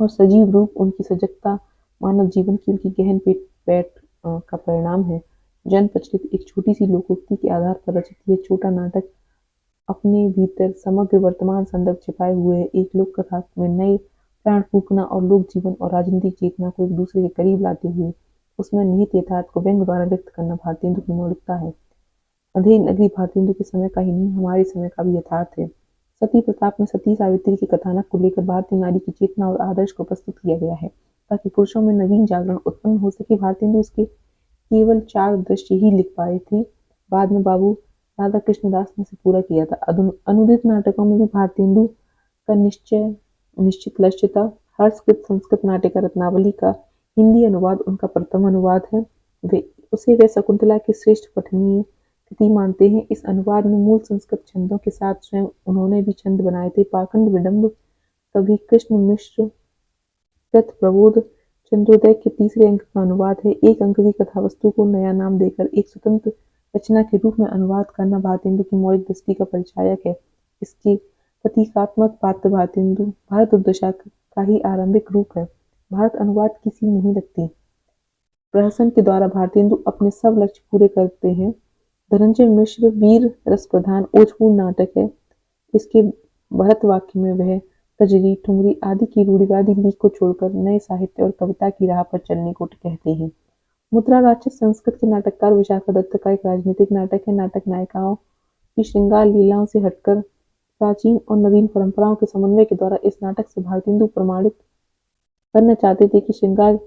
और सजीव रूप, उनकी सजगता मानव जीवन की उनकी गहन पैठ का परिणाम है। जन प्रचलित एक छोटी सी लोकोक्ति के आधार पर रचित यह छोटा नाटक अपने भीतर समग्र वर्तमान संदर्भ छिपाए हुए है। एक लोक कथा में नए प्राण फूंकना और लोक जीवन और राजनीतिक चेतना को एक दूसरे के करीब लाते हुए उसमें निहित यथार्थ को व्यंग्य द्वारा व्यक्त करना भारतेंदु की मौलिकता है। अंधेर नगरी भारतेंदु के समय का ही नहीं, हमारे समय का भी यथार्थ है। सती प्रताप में सती सावित्री के कथानक को लेकर भारतीय नारी की चेतना और आदर्श को प्रस्तुत किया गया है ताकि पुरुषों में नवीन जागरण उत्पन्न हो सके। भारतेंदु इसके केवल 4 दृश्य ही लिख पाए थे, बाद में बाबू राधा कृष्ण दास ने इसे पूरा किया था। अनुदित नाटकों में भी भारतेंदु का निश्चित लक्ष्य था। हर्षकृत संस्कृत नाटिका रत्नावली का हिंदी अनुवाद उनका प्रथम अनुवाद है। वे शकुंतला के श्रेष्ठ पठनीय तिथि मानते हैं। इस अनुवाद में मूल संस्कृत छंदों के साथ स्वयं उन्होंने भी छंद बनाए थे। पाखंड विडम्ब कवि कृष्ण मिश्र कृत प्रबोध चंद्रोदय के तीसरे अंक का अनुवाद है। एक अंक की कथावस्तु को नया नाम देकर एक स्वतंत्र रचना के रूप में अनुवाद करना भारतेंदु की मौलिक दृष्टि का परिचायक है। इसके प्रतीकात्मक पात्र भारतेंदु भारत दुर्दशा का ही आरंभिक रूप है। भारत अनुवाद की सी नहीं लगती। प्रहसन के द्वारा भारतेंदु अपने सब लक्ष्य पूरे करते हैं। धनंजय मिश्र वीर रस प्रधान ओजपूर्ण नाटक है। इसके भरत वाक्य में वह कजरी, ठुमरी आदि की रूढ़िवादी लीक को छोड़कर नए साहित्य और कविता की राह पर चलने को कहते हैं। मुद्रा राक्षस संस्कृत के नाटककार विशाखा दत्त का एक राजनीतिक नाटक है। नाटक नायिकाओं की श्रृंगार लीलाओं से हटकर प्राचीन और नवीन परंपराओं के समन्वय के द्वारा इस नाटक से भारतेंदु प्रमाणित करना चाहते थे कि श्रृंगार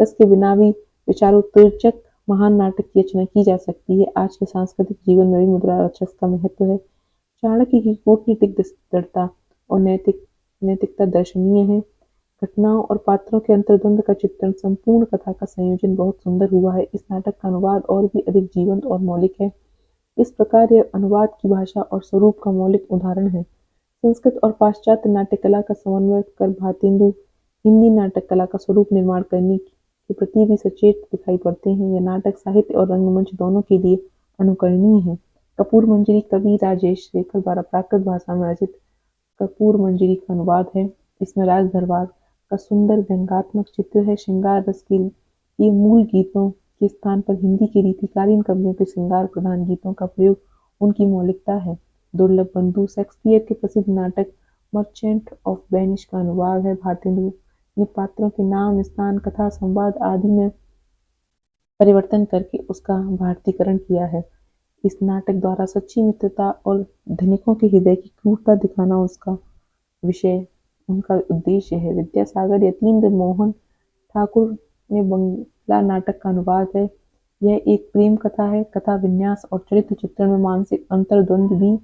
रस के बिना भी विचारोत्तेजक महान नाटक की रचना की जा सकती है। आज के सांस्कृतिक जीवन में भी मुद्रा राक्षस का महत्व है। चाणक्य की कूटनीतिक दृढ़ता और नैतिकता दर्शनीय है। घटनाओं और पात्रों के अंतर्द्वंद का चित्रण, संपूर्ण कथा का संयोजन बहुत सुंदर हुआ है। इस नाटक का अनुवाद और भी अधिक जीवंत और मौलिक है। इस प्रकार यह अनुवाद की भाषा और स्वरूप का मौलिक उदाहरण है। संस्कृत और पाश्चात्य नाट्य कला का समन्वय कर भारतेंदु हिंदी नाटक कला का स्वरूप निर्माण करने के प्रति भी सचेत दिखाई पड़ते हैं। यह नाटक साहित्य और रंगमंच दोनों के लिए अनुकरणीय है। कपूर मंजरी कवि राजेश शेखर द्वारा प्राकृत भाषा में रचित कपूर मंजरी का अनुवाद है। इसमें राज दरबार का सुंदर व्यंग्यात्मक चित्र है। श्रृंगार रस के लिए मूल गीतों के स्थान पर हिंदी के रीतिकालीन कवियों के श्रृंगार प्रधान गीतों का प्रयोग उनकी मौलिकता है। दुर्लभ बंधु शेक्सपियर के प्रसिद्ध नाटक मर्चेंट ऑफ वेनिस का अनुवाद है। भारतेंदु ने पात्रों के नाम, स्थान, कथा, संवाद आदि में परिवर्तन करके उसका भारतीकरण किया है। इस नाटक द्वारा सच्ची मित्रता और धनिकों के हृदय की क्रूरता दिखाना उसका विषय उनका उद्देश्य है। विद्यासागर यतीन्द्र मोहन ठाकुर ने बंगला नाटक का अनुवाद है। यह एक प्रेम कथा है। कथा विन्यास और चरित्र चित्रण में मानसिक अंतर्द्वंद भी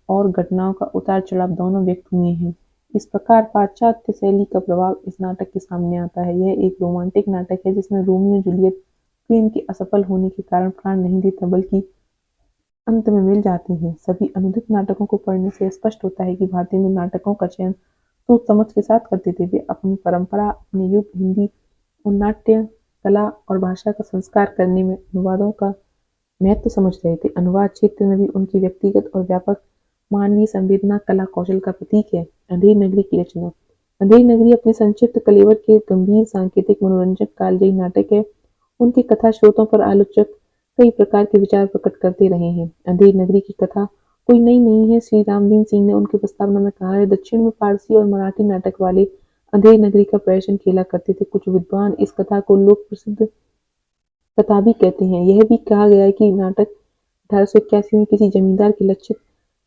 और घटनाओं का उतार चढ़ाव दोनों व्यक्त हुए हैं। इस प्रकार पाश्चात्य शैली का प्रभाव इस नाटक के सामने आता है। यह एक रोमांटिक नाटक है जिसमें रोमियो जूलियट प्रेम के असफल होने के कारण प्राण नहीं देता बल्कि अंत में मिल जाते हैं। सभी अनुदित नाटकों को पढ़ने से स्पष्ट होता है कि भारतेंदु नाटकों का चयन सोच समझ के साथ करते थे। वे अपनी परंपरा, अपने युग हिंदी और नाट्य कला और भाषा का संस्कार करने में अनुवादों का महत्व समझ रहे थे। अनुवाद क्षेत्र में भी उनकी व्यक्तिगत और व्यापक मानवीय संवेदना कला कौशल का प्रतीक है। अंधेरी नगरी की रचना अंधेरी नगरी अपने संक्षिप्त कलेवर के गंभीर सांकेतिक मनोरंजक कालजयी नाटक है। उनके कथा स्रोतों पर आलोचक कई प्रकार के विचार प्रकट करते रहे हैं। अंधेरी नगरी की कथा कोई नई नहीं है। श्री रामदीन सिंह ने उनकी प्रस्तावना में कहा है, दक्षिण में फारसी और मराठी नाटक वाले अंधेरी नगरी का प्रदर्शन खेला करते थे। कुछ विद्वान इस कथा को लोक प्रसिद्ध कथा भी कहते हैं। यह भी कहा गया है कि नाटक 1881 में किसी जमींदार के लक्षित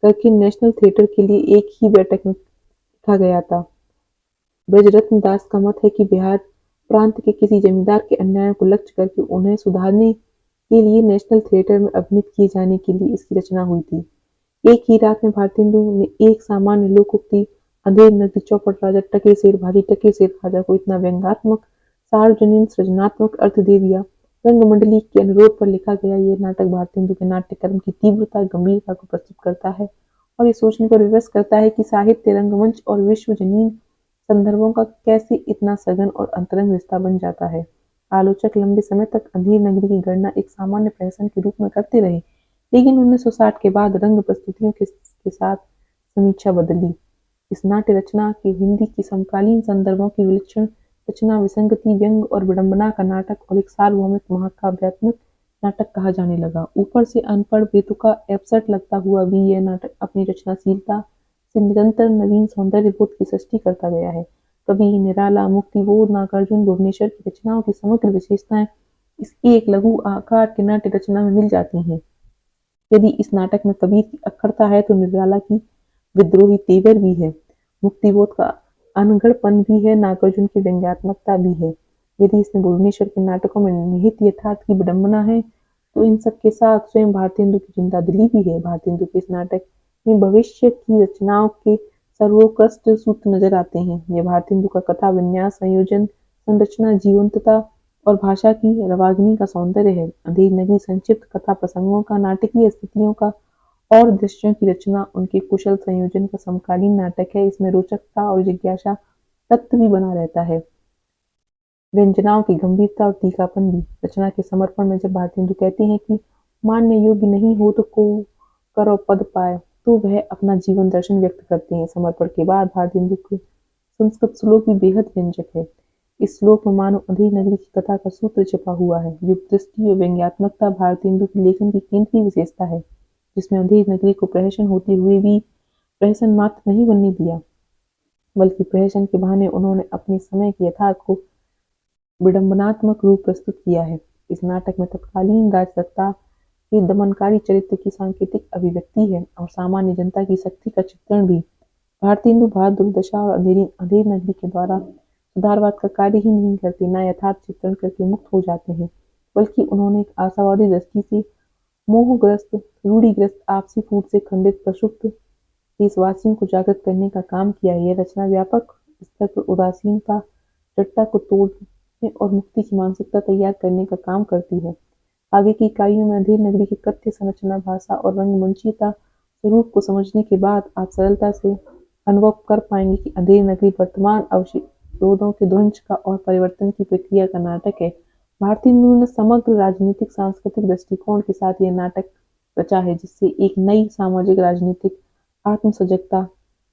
करके नेशनल थिएटर के लिए एक ही बैठक में लिखा गया था। ब्रजरत्न दास का मत है कि बिहार प्रांत के किसी जमींदार के अन्यायों को लक्ष्य करके उन्हें सुधारने के लिए नेशनल थिएटर में अभिनीत किए जाने के लिए इसकी रचना हुई थी। एक ही रात में भारतेंदु ने एक सामान्य लोकोक्ति अंधेरी नगरी चौपट राजा टके शेर भाजी टके शेर राजा को इतना व्यंग्यात्मक सार्वजनीन सृजनात्मक अर्थ दे दिया। रंगमंडली के अनुरोध पर लिखा गया यह नाटक भारतेंदु के नाट्यकर्म की तीव्रता गंभीरता को प्रस्तुत करता है और ये सोचने पर विवश करता है कि साहित्य रंगमंच और विश्वजनीन संदर्भों का कैसे इतना सघन और अंतरंग रिश्ता बन जाता है। आलोचक लंबे समय तक अंधेरी नगरी की गणना एक सामान्य प्रहसन के रूप में करते रहे, लेकिन 1960 के बाद रंग प्रस्तुतियों के साथ समीक्षा बदली। इस नाट्य रचना के हिंदी के समकालीन संदर्भों की विलक्षण रचना, विसंगति, व्यंग और विडंबना का नाटक और एक सार्वभौमिक महाकाव्यात्मक नाटक कहा जाने लगा। ऊपर से अनपढ़, बेतुका, एब्सर्ड लगता हुआ भी यह नाटक अपनी रचनाशीलता से निरंतर नवीन सौंदर्य बोध की सृष्टि करता गया है। कवि निराला, मुक्तिबोध, नागार्जुन, भुवनेश्वर की रचनाओं की समग्र विशेषताएं इसकी एक लघु आकार की नाट्य रचना में मिल जाती हैं। यदि इस नाटक में कबीर की अक्खड़ता है तो निराला की विद्रोही तेवर भी है, मुक्तिबोध का अनगढ़पन भी है, नागार्जुन की व्यंग्यात्मकता भी है। यदि इसमें भुवनेश्वर के नाटकों में निहित यथार्थ की विडंबना है तो इन सब के साथ स्वयं भारतेंदु की जिंदादिली भी है। भारतेंदु के इस नाटक में भविष्य की रचनाओं के सर्वोत्कृष्ट सूत्र नजर आते हैं। यह भारतेंदु का कथा विन्यास, संयोजन, संरचना, जीवंतता और भाषा की रवाग्नि का सौंदर्य है। अंधेरी नगरी संक्षिप्त कथा प्रसंगों का, नाटकीय स्थितियों का और दृश्यों की रचना, उनके कुशल संयोजन का समकालीन नाटक है। इसमें रोचकता और जिज्ञासा तत्व भी बना रहता है। व्यंजनाओं की गंभीरता और तीखापन भी। रचना के समर्पण में जब भारतेंदु कहते हैं कि मानने योग्य नहीं हो तो को करो पद पाए, तो वह अपना जीवन दर्शन व्यक्त करते हैं। समर्पण के बाद भारतेंदु के संस्कृत श्लोक भी बेहद व्यंजक है। इस श्लोक में मानो अंधेरी नगरी की कथा का सूत्र छिपा हुआ है। युग दृष्टि और व्यंग्यात्मकता भारतेंदु के लेखन की केंद्रीय विशेषता है, जिसमें अंधेरी नगरी को प्रहसन होते हुए भी प्रहसन मात्र नहीं बनने दिया, बल्कि प्रहसन के बहाने उन्होंने अपने समय के यथार्थ को विडंबनात्मक रूप प्रस्तुत किया है। इस नाटक में तत्कालीन राजसत्ता के दमनकारी चरित्र की सांकेतिक अभिव्यक्ति है और सामान्य जनता की शक्ति का चित्रण भी। भारतेंदु भारत दुर्दशा और अंधेरी नगरी के द्वारा सुधारवाद का कार्य ही नहीं करते, न यथार्थ चित्रण करके मुक्त हो जाते हैं, बल्कि उन्होंने एक आशावादी दृष्टि से मोहग्रस्त, रूढ़िग्रस्त, आपसी फूट से खंडित प्रसुप्त देशवासियों को जागृत करने का काम किया है। यह रचना व्यापक स्तर पर उदासीनता, जड़ता को तोड़ने और मुक्ति की मानसिकता तैयार करने का काम करती है। आगे की इकाइयों में अंधेरी नगरी की कथ्य संरचना, भाषा और रंगमंचीयता स्वरूप को समझने के बाद आप सरलता से अनुभव कर पाएंगे कि अंधेरी नगरी वर्तमान अवरोधों के ध्वंस का और परिवर्तन की प्रक्रिया का नाटक है। भारतीय ने समग्र राजनीतिक सांस्कृतिक दृष्टिकोण के साथ यह नाटक रचा है, जिससे एक नई सामाजिक राजनीतिक आत्म सजगता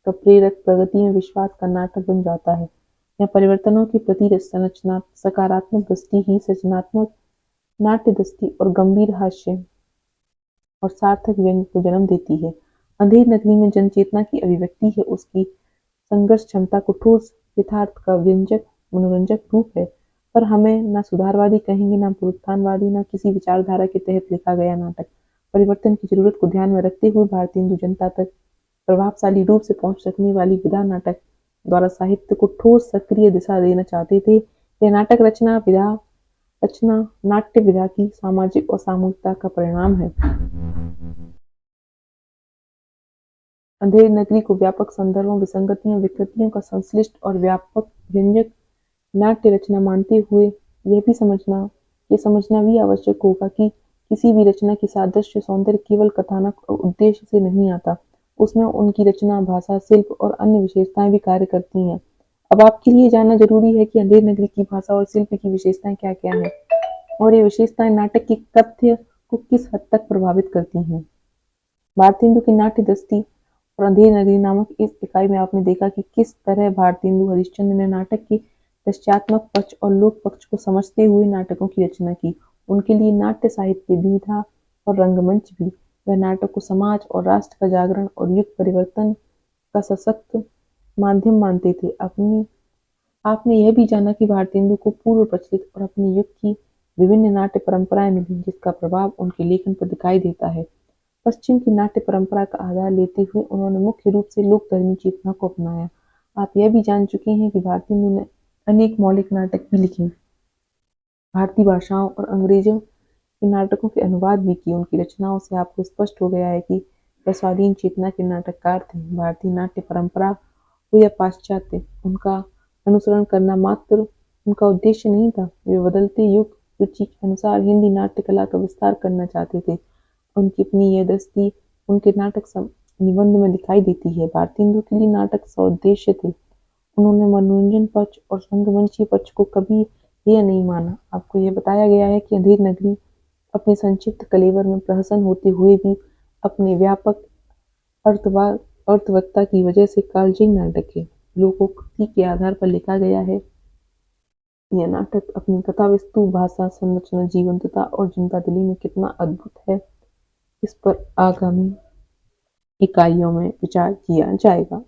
का प्रेरक, प्रगति में विश्वास का नाटक बन जाता है। यहाँ परिवर्तनों के प्रति संरचना सकारात्मक दृष्टि ही सृजनात्मक नाट्य दृष्टि और गंभीर हास्य और सार्थक व्यंग्य को जन्म देती है। अंधेरी नगरी में जनचेतना की अभिव्यक्ति है, उसकी संघर्ष क्षमता को ठोस यथार्थ का व्यंजक मनोरंजक रूप है। पर हमें न सुधारवादी कहेंगे, न पुनरुत्थानवादी, न किसी विचारधारा के तहत लिखा गया नाटक। परिवर्तन की जरूरत को ध्यान में रखते हुए भारतीय जनता तक प्रभावशाली रूप से पहुंच सकने वाली विधा नाटक द्वारा साहित्य को ठोस सक्रिय दिशा देना चाहते थे। यह नाटक रचना नाट्य विधा की सामाजिक और सामूहिकता का परिणाम है। अंधेरी नगरी को व्यापक संदर्भों, विसंगतियों, विकृतियों का संश्लिष्ट और व्यापक व्यंजक नाट्य रचना मानते हुए ये समझना भी आवश्यक होगा कि किसी भी रचना की सादृश्य सौंदर्य केवल कथानक और उद्देश्य से नहीं आता, उसमें उनकी रचना, भाषा, शिल्प और अन्य विशेषताएं भी कार्य करती हैं। अब आपके लिए जानना जरूरी है कि अंधेरी नगरी की भाषा और शिल्प की विशेषताएं क्या क्या हैं और ये विशेषताएं नाटक के कथ्य को किस हद तक प्रभावित करती हैं। भारतेंदु की नाट्य दृष्टि और अंधेरी नगरी नामक इस इकाई में आपने देखा कि किस तरह भारतेंदु हरिश्चंद्र ने नाटक के दृश्यात्मक पक्ष और लोक पक्ष को समझते हुए नाटकों की रचना की। उनके लिए नाट्य साहित्य, विधा और रंगमंच भी। वह नाटक को समाज और राष्ट्र का जागरण और युग परिवर्तन का सशक्त माध्यम मानते थे। आपने यह भी जाना कि भारतेंदु को पूर्व प्रचलित और अपने युग की विभिन्न नाट्य परंपराएं मिली, जिसका प्रभाव उनके लेखन पर दिखाई देता है। पश्चिम की नाट्य परंपरा का आधार लेते हुए उन्होंने मुख्य रूप से लोकधर्मी चेतना को अपनाया। आप यह भी जान चुके हैं कि भारतेंदु ने अनेक मौलिक नाटक भी लिखे, भारतीय भाषाओं और अंग्रेजों के नाटकों के अनुवाद भी किए। उनकी रचनाओं से आपको स्पष्ट हो गया है कि वह स्वाधीन चेतना के नाटककार थे। भारतीय नाट्य परंपरा हो या पाश्चात्य, उनका अनुसरण करना मात्र उनका उद्देश्य नहीं था। वे बदलते युग रुचि के अनुसार हिंदी नाट्य कला का विस्तार करना चाहते थे। उनकी अपनी यह दृष्टि उनके नाटक निबंध में दिखाई देती है। भारतेंदु के लिए नाटक सौदेश्य थे। उन्होंने मनोरंजन पक्ष और रंगमंचीय पक्ष को कभी हेय नहीं माना। आपको यह बताया गया है कि अंधेरी नगरी अपने संक्षिप्त कलेवर में प्रहसन होते हुए भी अपने व्यापक अर्थवत्ता की वजह से काल्पनिक नाटक है। लोकोक्ति के आधार पर लिखा गया है। यह नाटक अपनी कथावस्तु, भाषा, संरचना, जीवंतता और जनता दिली में कितना अद्भुत है, इस पर आगामी इकाइयों में विचार किया जाएगा।